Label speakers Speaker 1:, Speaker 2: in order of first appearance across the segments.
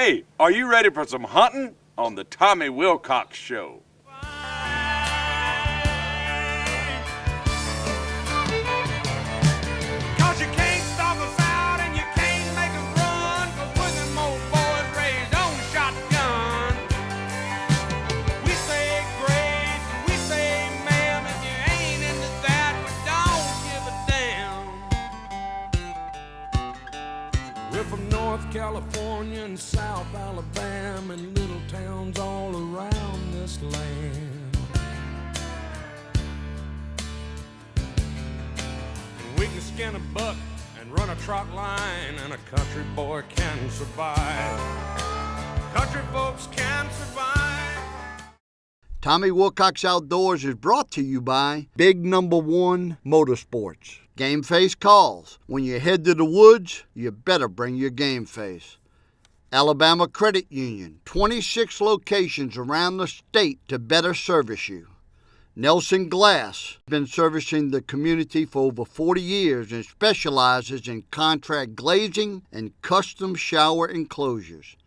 Speaker 1: Hey, are you ready for some hunting on the Tommy Wilcox Show?
Speaker 2: California and South Alabama and little towns all around this land. And we can skin a buck and run a trot line, and a country boy can survive. Country folks can survive.
Speaker 3: Tommy Wilcox Outdoors is brought to you by Big Number One Motorsports. Game Face calls. When you head to the woods, you better bring your game face. Alabama Credit Union, 26 locations around the state to better service you. Nelson Glass, been servicing the community for over 40 years and specializes in contract glazing and custom shower enclosures.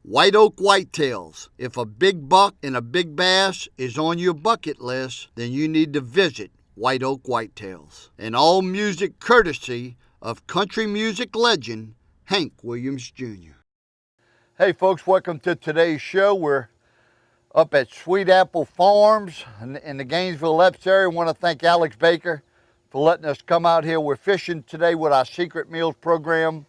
Speaker 3: White Oak Whitetails. If a big buck and a big bass is on your bucket list, then you need to visit White Oak Whitetails. And all music courtesy of country music legend Hank Williams Jr. Hey folks, welcome to today's show. We're up at Sweet Apple Farms in the Gainesville, Epps area. I want to thank Alex Baker for letting us come out here. We're fishing today with our Secret Meals program,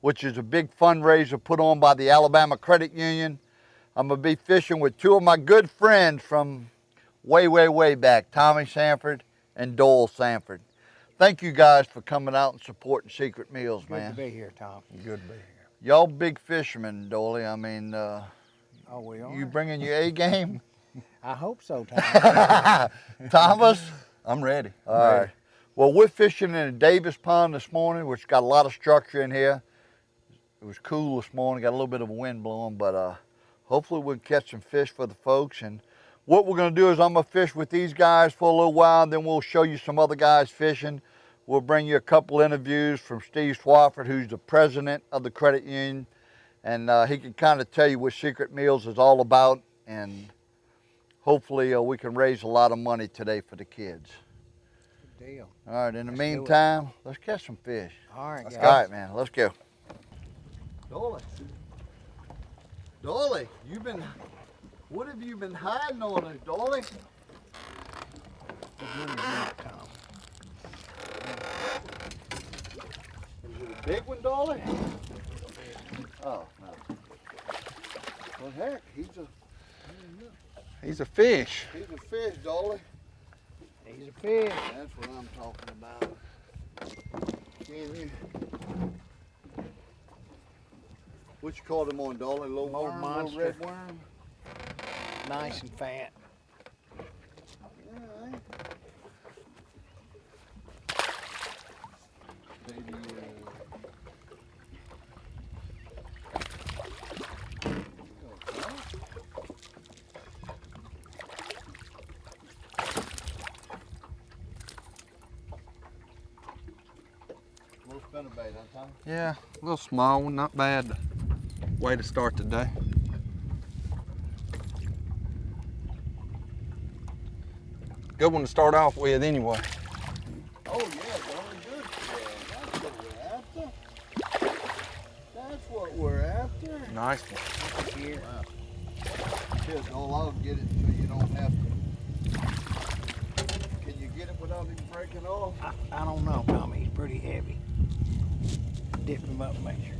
Speaker 3: which is a big fundraiser put on by the Alabama Credit Union. I'm going to be fishing with two of my good friends from way back, Tommy Sanford and Doyle Sanford. Thank you guys for coming out and supporting Secret Meals, man.
Speaker 4: Good to be here, Tom.
Speaker 3: Good to be here. Y'all big fishermen, Doyle. I mean,
Speaker 4: oh, we are.
Speaker 3: You bringing your A game?
Speaker 4: I hope so, Tom.
Speaker 3: Thomas?
Speaker 4: I'm ready.
Speaker 3: All right. Well, we're fishing in a Davis Pond this morning, which got a lot of structure in here. It was cool this morning, got a little bit of a wind blowing, but hopefully we'll catch some fish for the folks. And what we're gonna do is I'm gonna fish with these guys for a little while, and then we'll show you some other guys fishing. We'll bring you a couple interviews from Steve Swafford, who's the president of the credit union, and he can kind of tell you what Secret Meals is all about, and hopefully we can raise a lot of money today for the kids.
Speaker 4: Good deal.
Speaker 3: All right, in the meantime, let's catch some fish.
Speaker 4: All right, guys.
Speaker 3: All right, man, let's go. Dolly, what have you been hiding on us, Dolly?
Speaker 4: Tom.
Speaker 3: Is it a big one, Dolly? Oh, no. Well, heck, he's a fish. He's a fish, Dolly.
Speaker 4: He's a fish.
Speaker 3: That's what I'm talking about. Can you? What you called him on, Dolly? Little worm,
Speaker 4: monster.
Speaker 3: little red worm?
Speaker 4: Nice and fat.
Speaker 3: Yeah, maybe, little spinnerbait, huh, Tom?
Speaker 5: Yeah, a little small one, not bad. Way to start the day. Good one to start off with anyway.
Speaker 3: Oh yeah, Dolly, good. Yeah, that's what we're after. That's what we're after.
Speaker 5: Nice one.
Speaker 4: Here.
Speaker 3: Wow. Here's all I'll get it so you don't have to. Can you get it without him breaking off?
Speaker 4: I don't know, Tommy. He's pretty heavy. Dip him up and make sure.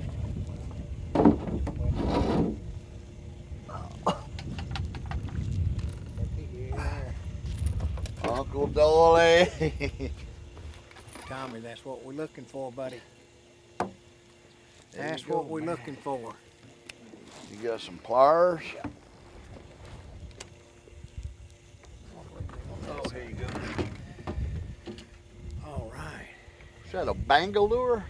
Speaker 3: Uncle Dolly.
Speaker 4: Tommy, that's what we're looking for, buddy. That's what we're looking for.
Speaker 3: You got some pliers?
Speaker 4: Yeah.
Speaker 3: Oh, here you go.
Speaker 4: All right.
Speaker 3: Is that a Bangalore?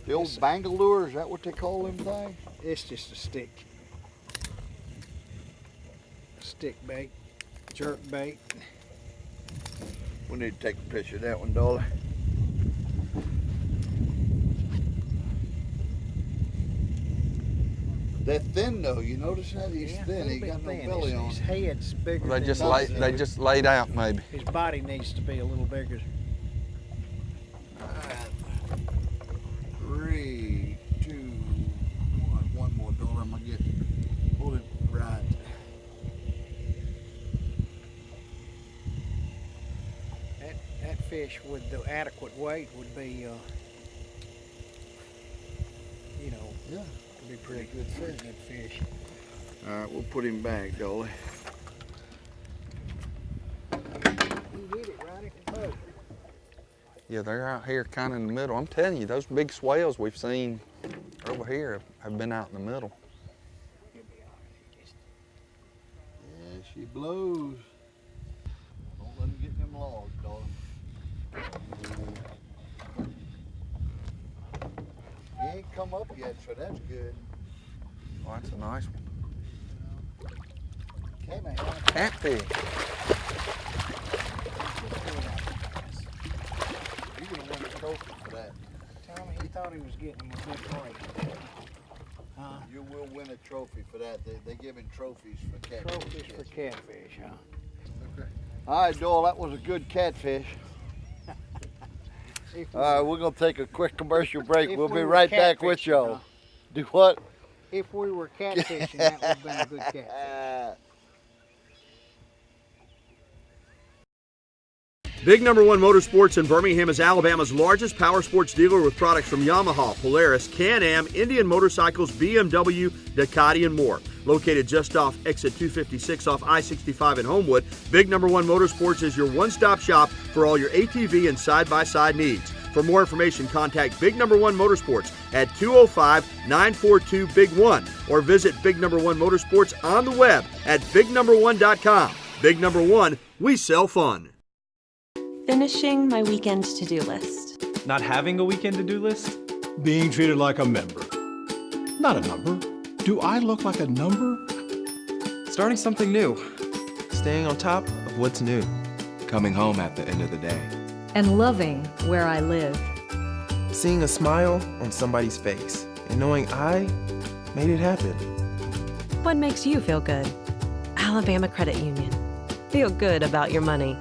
Speaker 3: The old Bangalore, is that what they call them things?
Speaker 4: It's just a stick. Stick bait, jerk bait.
Speaker 3: We need to take a picture of that one, Dolly. They're thin though. You notice that he's thin. He got no belly on.
Speaker 4: His head's bigger.
Speaker 5: They
Speaker 4: than
Speaker 5: just laid out maybe.
Speaker 4: His body needs to be a little bigger.
Speaker 3: 3, 2, 1. One more dollar. I'm gonna pull it right.
Speaker 4: That fish with the adequate weight would be, you know,
Speaker 3: Yeah.
Speaker 4: would be pretty good fish.
Speaker 3: All right, we'll put him back, Dolly.
Speaker 4: You hit it right at the boat.
Speaker 5: Yeah, they're out here kind of in the middle. I'm telling you, those big swells we've seen over here have been out in the middle.
Speaker 3: Yeah, she blows. Don't let him get them logs, darling. He ain't come up yet, so that's good.
Speaker 5: Oh, that's a nice one.
Speaker 3: Came out.
Speaker 5: Catfish.
Speaker 3: You're gonna win a trophy for that.
Speaker 4: Tommy, he thought he was getting him a good break.
Speaker 3: You will win a trophy for that. They're giving trophies for catfish.
Speaker 4: Trophies for catfish, huh?
Speaker 3: Okay. All right, Doyle, that was a good catfish. All right, we're going to take a quick commercial break. We'll be right back with y'all. Do what?
Speaker 4: If we were catfishing, that would have been a good catfish.
Speaker 6: Big Number One Motorsports in Birmingham is Alabama's largest power sports dealer with products from Yamaha, Polaris, Can-Am, Indian Motorcycles, BMW, Ducati, and more. Located just off exit 256 off I-65 in Homewood, Big Number One Motorsports is your one-stop shop for all your ATV and side-by-side needs. For more information, contact Big Number One Motorsports at 205-942-BIG-1 or visit Big Number One Motorsports on the web at bignumber1.com. Big Number One, we sell fun.
Speaker 7: Finishing my weekend to-do list.
Speaker 8: Not having a weekend to-do list?
Speaker 9: Being treated like a member. Not a number. Do I look like a number?
Speaker 8: Starting something new. Staying on top of what's new.
Speaker 10: Coming home at the end of the day.
Speaker 11: And loving where I live.
Speaker 8: Seeing a smile on somebody's face and knowing I made it happen.
Speaker 7: What makes you feel good? Alabama Credit Union. Feel good about your money.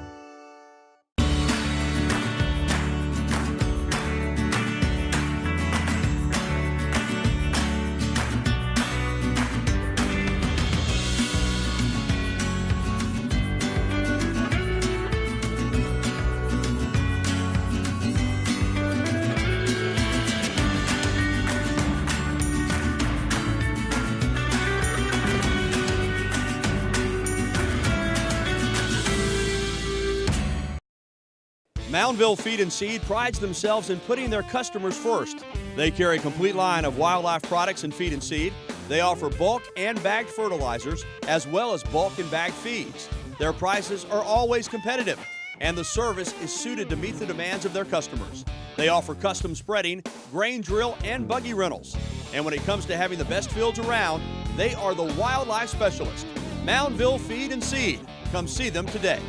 Speaker 12: Moundville Feed and Seed prides themselves in putting their customers first. They carry a complete line of wildlife products and feed and seed. They offer bulk and bagged fertilizers as well as bulk and bagged feeds. Their prices are always competitive, and the service is suited to meet the demands of their customers. They offer custom spreading, grain drill, and buggy rentals. And when it comes to having the best fields around, they are the wildlife specialist. Moundville Feed and Seed. Come see them today.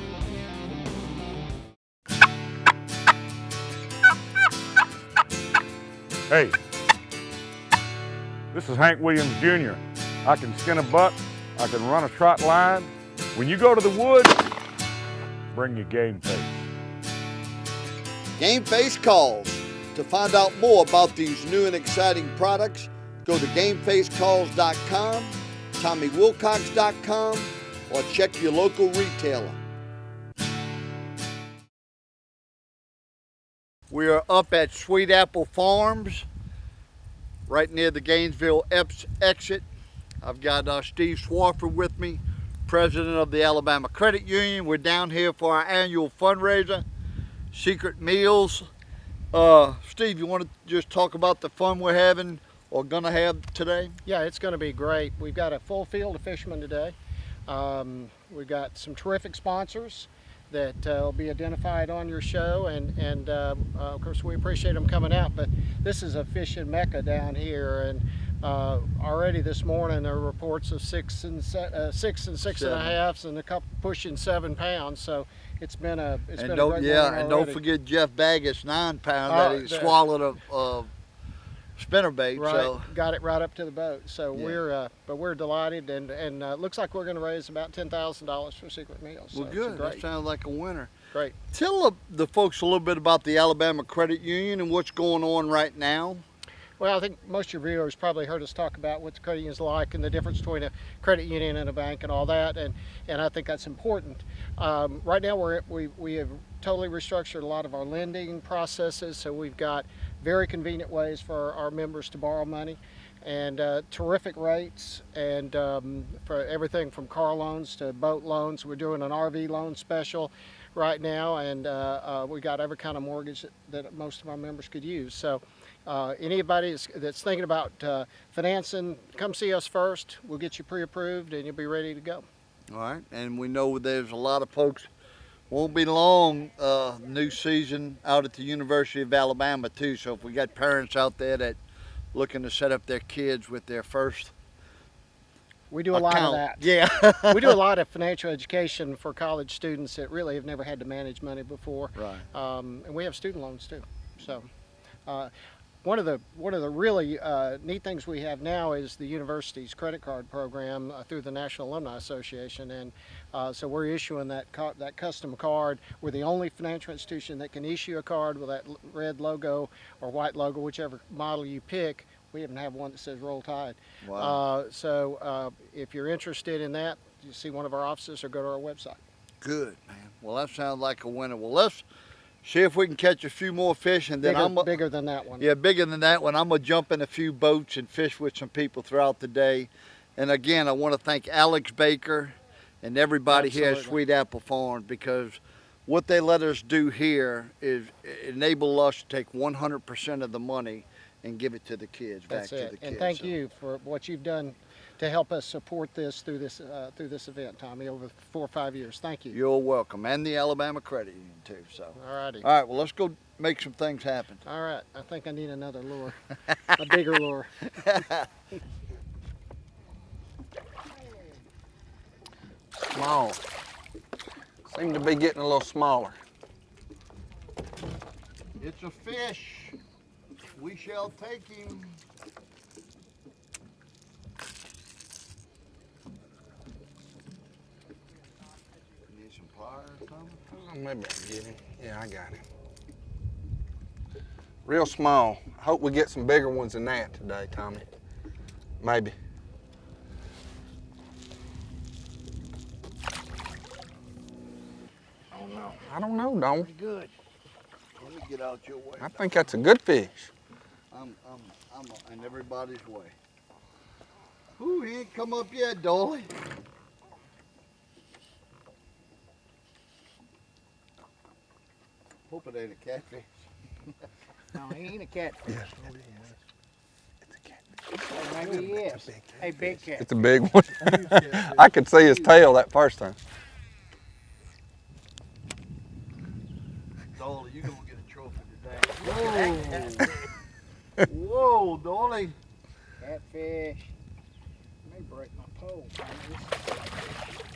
Speaker 13: Hey, this is Hank Williams Jr. I can skin a buck, I can run a trot line. When you go to the woods, bring your game face.
Speaker 3: Game Face calls. To find out more about these new and exciting products, go to GameFaceCalls.com, TommyWilcox.com, or check your local retailer. We are up at Sweet Apple Farms, right near the Gainesville exit. I've got Steve Swarford with me, president of the Alabama Credit Union. We're down here for our annual fundraiser, Secret Meals. Steve, you want to just talk about the fun we're having or gonna have today?
Speaker 4: Yeah, it's gonna be great. We've got a full field of fishermen today. We've got some terrific sponsors that will be identified on your show, and of course we appreciate them coming out, but this is a fishing mecca down here, and already this morning there are reports of 6 and 6.5 and a couple pushing 7 pounds, so it's been a great morning
Speaker 3: and don't forget Jeff Baggett's 9 pound that he swallowed spinnerbait.
Speaker 4: Right,
Speaker 3: So
Speaker 4: got it right up to the boat. So
Speaker 3: Yeah.
Speaker 4: we're delighted, and looks like we're going to raise about $10,000 for Secret Meals. So
Speaker 3: well, good.
Speaker 4: Great.
Speaker 3: That sounds like a winner.
Speaker 4: Great.
Speaker 3: Tell the folks a little bit about the Alabama Credit Union and what's going on right now.
Speaker 4: Well, I think most of your viewers probably heard us talk about what the credit union is like and the difference between a credit union and a bank and all that, and I think that's important. Right now we have totally restructured a lot of our lending processes, so we've got very convenient ways for our members to borrow money, and terrific rates, and for everything from car loans to boat loans. We're doing an RV loan special right now, and we got every kind of mortgage that most of our members could use. So anybody that's thinking about financing, come see us first. We'll get you pre-approved and you'll be ready to go.
Speaker 3: All right, and we know there's a lot of folks, won't be long, new season out at the University of Alabama too. So if we got parents out there that looking to set up their kids with their first
Speaker 4: We do a lot of that.
Speaker 3: Yeah.
Speaker 4: We do a lot of financial education for college students that really have never had to manage money before.
Speaker 3: Right.
Speaker 4: And we have student loans too. So one of the really neat things we have now is the university's credit card program through the National Alumni Association, and so we're issuing that custom card. We're the only financial institution that can issue a card with that red logo or white logo, whichever model you pick. We even have one that says Roll Tide.
Speaker 3: Wow.
Speaker 4: So if you're interested in that, you see one of our offices or go to our website.
Speaker 3: Good, man. Well, that sounds like a winner. Well, let's see if we can catch a few more fish, and then
Speaker 4: bigger than that one.
Speaker 3: Yeah, bigger than that one. I'm gonna jump in a few boats and fish with some people throughout the day. And again, I want to thank Alex Baker and everybody here at Sweet Apple Farms, because what they let us do here is enable us to take 100% of the money and give it to the kids, back to the kids.
Speaker 4: And thank you for what you've done to help us support this through this event, Tommy, over 4 or 5 years. Thank you.
Speaker 3: You're welcome, and the Alabama Credit Union too. So.
Speaker 4: All righty.
Speaker 3: All right. Well, let's go make some things happen.
Speaker 4: All right. I think I need another lure, a bigger lure.
Speaker 5: Small. Seem to be getting a little smaller.
Speaker 3: It's a fish. We shall take him. Need some pliers, Tommy?
Speaker 5: Oh, maybe I can get him. Yeah, I got him. Real small. I hope we get some bigger ones than that today, Tommy. Maybe. I don't know, Don.
Speaker 3: Pretty good. Let me get out your way.
Speaker 5: I think that's a good fish.
Speaker 3: I'm in everybody's way. Ooh, he ain't come up yet, Dolly. Hope it ain't a catfish.
Speaker 14: No, he ain't a catfish.
Speaker 5: Yes, it is. It's a catfish.
Speaker 14: Hey, maybe he is. Hey, big cat.
Speaker 5: It's a big one. I could see his tail that first time.
Speaker 3: Dolly, you gonna get a trophy today. Whoa. Whoa, Dolly.
Speaker 14: Catfish. May break my pole.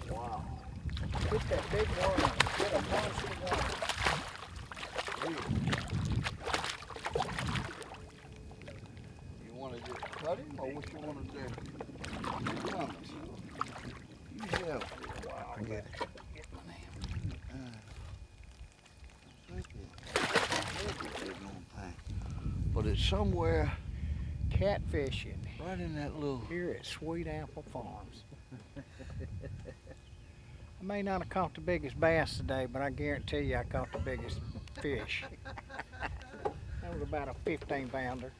Speaker 3: Wow.
Speaker 14: Get that big one. Get a monster one.
Speaker 3: You want to just cut him, or what you want to do? Come. Yeah. Wow.
Speaker 5: I get it.
Speaker 3: But it's somewhere
Speaker 14: Catfishing.
Speaker 3: right in that little.
Speaker 14: Here at Sweet Apple Farms. I may not have caught the biggest bass today, but I guarantee you I caught the biggest fish. That was about a 15-pounder.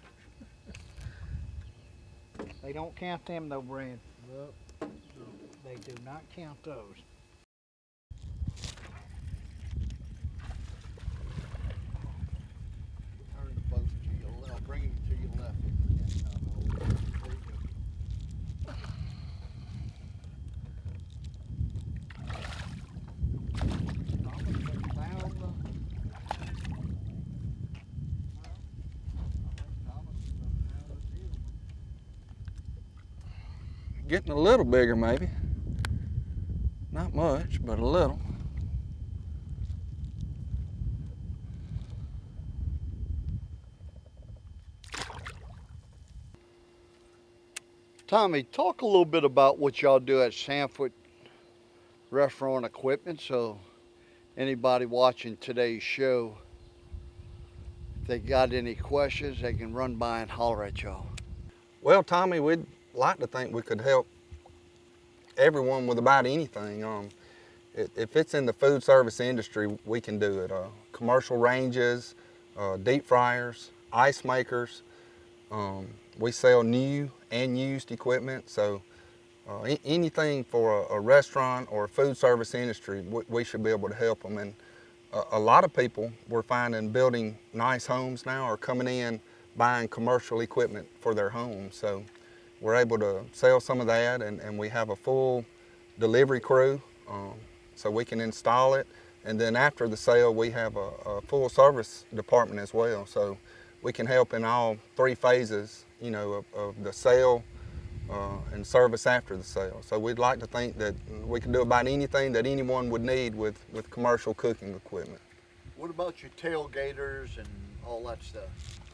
Speaker 14: They don't count them though, Brad.
Speaker 3: Nope.
Speaker 14: They do not count those.
Speaker 3: Turn the boat to your left. Bring him to your left. There you go.
Speaker 5: Getting a little bigger, maybe. Not much, but a little.
Speaker 3: Tommy, talk a little bit about what y'all do at Sanford Restaurant Equipment, so anybody watching today's show, if they got any questions, they can run by and holler at y'all.
Speaker 5: Well, Tommy, we'd like to think we could help everyone with about anything. If it's in the food service industry, we can do it. Commercial ranges, deep fryers, ice makers. We sell new and used equipment, so anything for a restaurant or a food service industry, we should be able to help them. And a lot of people we're finding building nice homes now are coming in buying commercial equipment for their homes. So we're able to sell some of that, and we have a full delivery crew, so we can install it. And then after the sale, we have a full service department as well. So we can help in all three phases, you know, of the sale and service after the sale. So we'd like to think that we can do about anything that anyone would need with commercial cooking equipment.
Speaker 3: What about your tailgaters and all that stuff?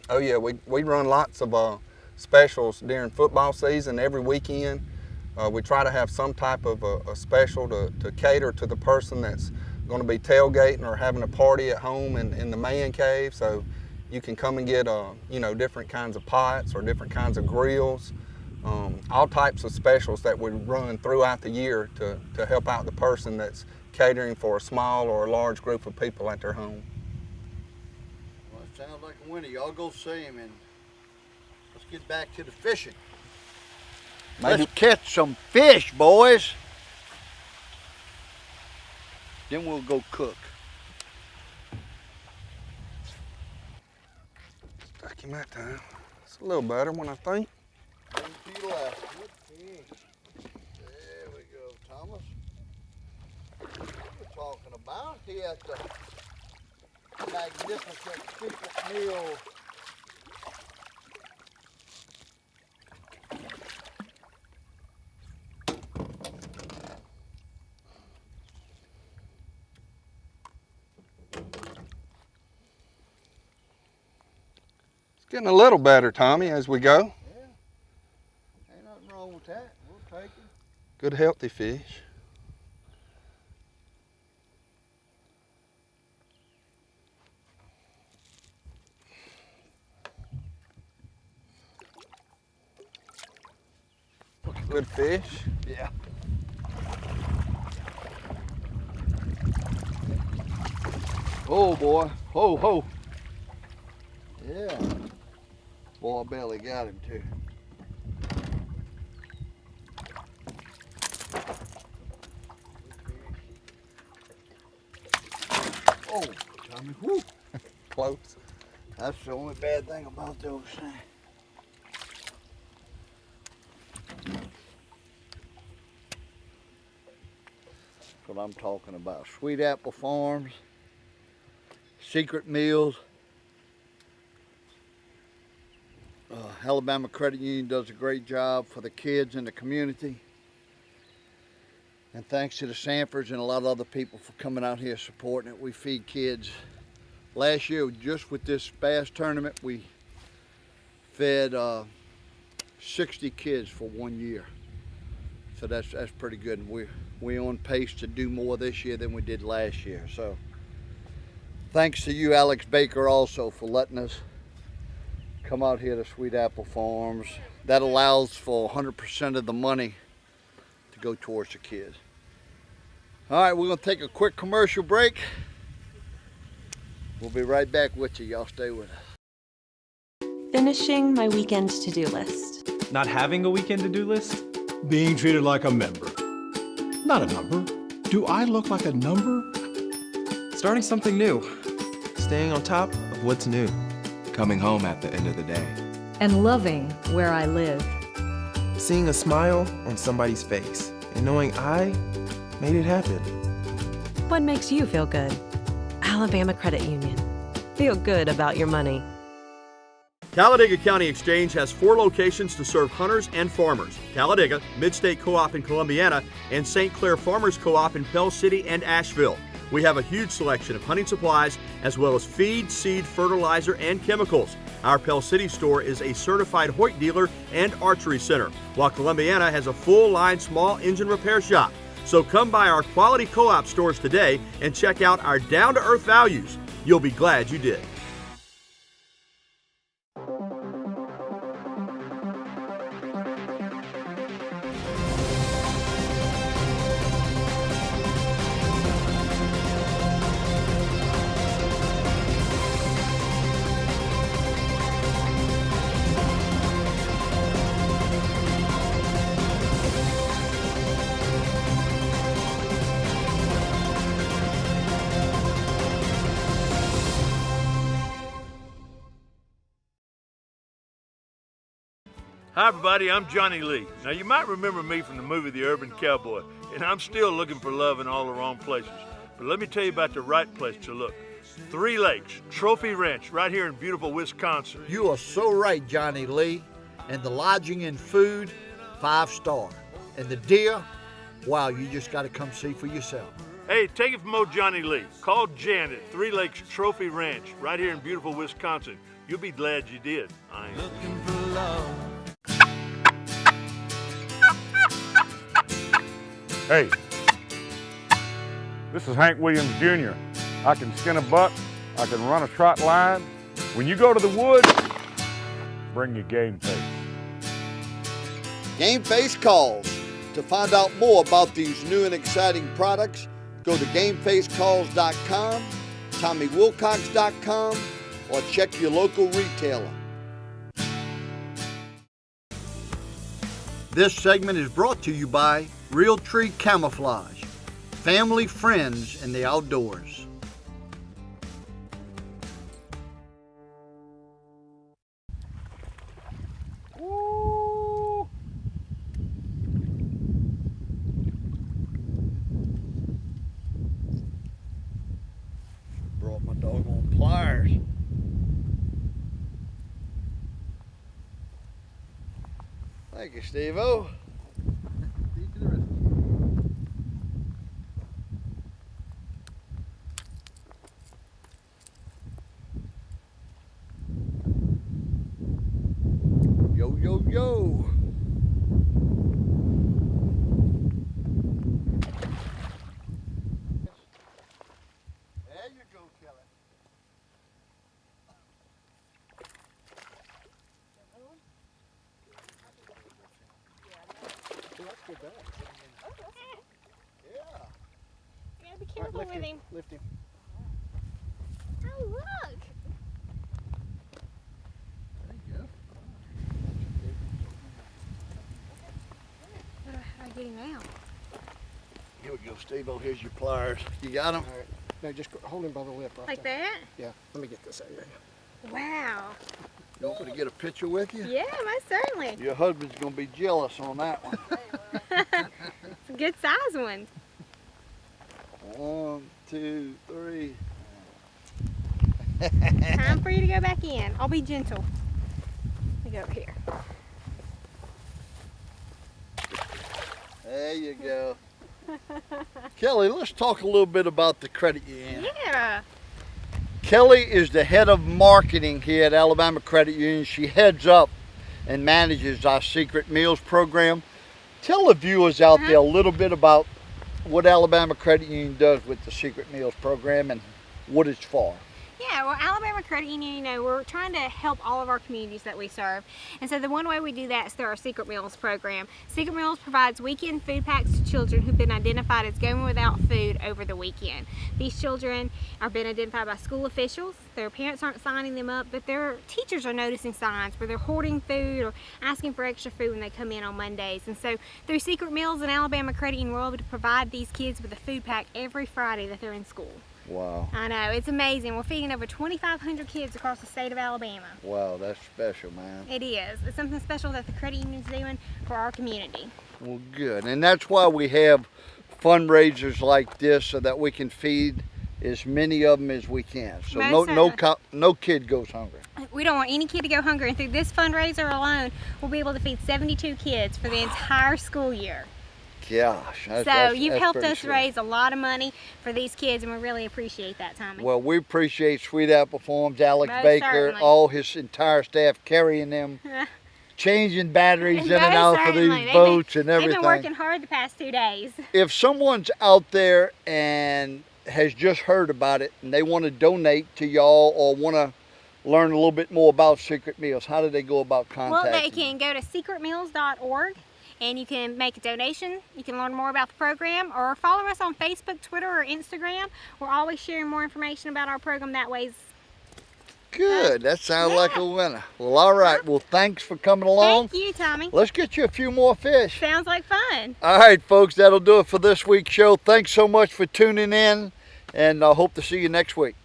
Speaker 5: Oh yeah, we run lots of specials during football season every weekend. We try to have some type of a special to cater to the person that's going to be tailgating or having a party at home in the man cave. So you can come and get you know, different kinds of pots or different kinds of grills, all types of specials that we run throughout the year to help out the person that's catering for a small or a large group of people at their home.
Speaker 3: Well, it sounds like a winner. Y'all go see him, and let's get back to the fishing. Let's catch some fish, boys. Then we'll go cook.
Speaker 5: Stuck him that time. It's a little better one, I think.
Speaker 3: 1 feet left. Good fish. There we go, Thomas. What we're talking about here at the magnificent secret meal.
Speaker 5: Getting a little better, Tommy, as we go.
Speaker 3: Yeah, ain't nothing wrong with that. We'll take it.
Speaker 5: Good, healthy fish. Good fish.
Speaker 3: Yeah. Oh boy, ho ho. Yeah. Boy, I barely got him too. Oh, Tommy, whoo.
Speaker 5: Close.
Speaker 3: That's the only bad thing about those things. That's what I'm talking about. Sweet Apple Farms, Secret Meals. Alabama Credit Union does a great job for the kids in the community. And thanks to the Sanfords and a lot of other people for coming out here supporting it. We feed kids. Last year, just with this bass tournament, we fed 60 kids for 1 year. So that's pretty good. And we're on pace to do more this year than we did last year. So thanks to you, Alex Baker, also for letting us come out here to Sweet Apple Farms. That allows for 100% of the money to go towards the kids. All right, we're gonna take a quick commercial break. We'll be right back with you. Y'all stay with us.
Speaker 7: Finishing my weekend to-do list.
Speaker 9: Not having a weekend to-do list? Being treated like a member. Not a number. Do I look like a number?
Speaker 8: Starting something new. Staying on top of what's new.
Speaker 10: Coming home at the end of the day.
Speaker 11: And loving where I live.
Speaker 8: Seeing a smile on somebody's face and knowing I made it happen.
Speaker 7: What makes you feel good? Alabama Credit Union. Feel good about your money.
Speaker 6: Talladega County Exchange has 4 locations to serve hunters and farmers. Talladega, Midstate Co-op in Columbiana, and St. Clair Farmers Co-op in Pell City and Asheville. We have a huge selection of hunting supplies as well as feed, seed, fertilizer, and chemicals. Our Pell City store is a certified Hoyt dealer and archery center, while Columbiana has a full-line small engine repair shop. So come by our quality co-op stores today and check out our down-to-earth values. You'll be glad you did.
Speaker 15: Hi everybody, I'm Johnny Lee. Now you might remember me from the movie The Urban Cowboy, and I'm still looking for love in all the wrong places. But let me tell you about the right place to look. 3 Lakes Trophy Ranch, right here in beautiful Wisconsin.
Speaker 3: You are so right, Johnny Lee. And the lodging and food, 5-star. And the deer, wow, you just got to come see for yourself.
Speaker 15: Hey, take it from old Johnny Lee. Call Jan at 3 Lakes Trophy Ranch, right here in beautiful Wisconsin. You'll be glad you did. I am. Looking for love.
Speaker 13: Hey, this is Hank Williams Jr. I can skin a buck, I can run a trot line. When you go to the woods, bring your game face.
Speaker 3: Game Face Calls. To find out more about these new and exciting products, go to GameFaceCalls.com, TommyWilcox.com, or check your local retailer. This segment is brought to you by Real Tree Camouflage, family friends in the outdoors.
Speaker 13: Ooh.
Speaker 3: Brought my doggone pliers. Thank you, Steve-O. Yo, yo, yo. There you go, Kelly.
Speaker 16: Yeah, be careful with him.
Speaker 4: Lift him.
Speaker 16: Oh, look.
Speaker 3: There you go.
Speaker 16: How do I get him out?
Speaker 3: Here we go, Steve-O. Here's your pliers. You got them?
Speaker 4: All right. Now just hold him by the lip. Right
Speaker 16: Like
Speaker 4: there.
Speaker 16: that?
Speaker 4: Yeah. Let me get this out of here.
Speaker 16: Wow.
Speaker 3: You want me to get a picture with you?
Speaker 16: Yeah, most certainly.
Speaker 3: Your husband's going to be jealous on that one.
Speaker 16: It's a good size one.
Speaker 3: 1, 2, 3.
Speaker 16: Time for you to go back in. I'll be gentle. Let me go over here.
Speaker 3: There you go. Kelly, let's talk a little bit about the credit union.
Speaker 16: Yeah.
Speaker 3: Kelly is the head of marketing here at Alabama Credit Union. She heads up and manages our Secret Meals program. Tell the viewers out there a little bit about what Alabama Credit Union does with the Secret Meals program and what it's for.
Speaker 16: Yeah, well, Alabama Credit Union, you know, we're trying to help all of our communities that we serve. And so the one way we do that is through our Secret Meals program. Secret Meals provides weekend food packs to children who've been identified as going without food over the weekend. These children are being identified by school officials. Their parents aren't signing them up, but their teachers are noticing signs where they're hoarding food or asking for extra food when they come in on Mondays. And so through Secret Meals and Alabama Credit Union, we're able to provide these kids with a food pack every Friday that they're in school.
Speaker 3: Wow.
Speaker 16: I know, it's amazing. We're feeding over 2,500 kids across the state of Alabama.
Speaker 3: Wow, that's special, man.
Speaker 16: It is. It's something special that the credit union's doing for our community.
Speaker 3: Well, good. And that's why we have fundraisers like this, so that we can feed as many of them as we can. So no kid goes hungry.
Speaker 16: We don't want any kid to go hungry. And through this fundraiser alone, we'll be able to feed 72 kids for the entire school year.
Speaker 3: gosh.
Speaker 16: You've helped us raise a lot of money for these kids, and we really appreciate that, Tommy.
Speaker 3: Well, we appreciate Sweet Apple Farms, Alex
Speaker 16: Most
Speaker 3: Baker,
Speaker 16: certainly.
Speaker 3: all his entire staff carrying them, changing batteries in and
Speaker 16: Most
Speaker 3: out for
Speaker 16: certainly.
Speaker 3: these boats and everything.
Speaker 16: They've been working hard the past 2 days.
Speaker 3: If someone's out there and has just heard about it and they want to donate to y'all or want to learn a little bit more about Secret Meals, how do they go about contacting?
Speaker 16: Well, they can go to secretmeals.org and you can make a donation. You can learn more about the program or follow us on Facebook, Twitter, or Instagram. We're always sharing more information about our program that way.
Speaker 3: Good. That sounds like a winner. Well, all right. Well, thanks for coming along.
Speaker 16: Thank you, Tommy.
Speaker 3: Let's get you a few more fish.
Speaker 16: Sounds like fun.
Speaker 3: All right, folks. That'll do it for this week's show. Thanks so much for tuning in, and I hope to see you next week.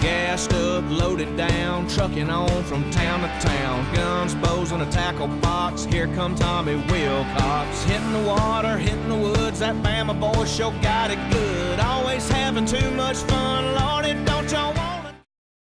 Speaker 2: Gassed up, loaded down, trucking on from town to town. Guns, bows, and a tackle box. Here come Tommy Wilcox. Hitting the water, hitting the woods. That Bama boy sure got it good. Always having too much fun, Lordy, don't y'all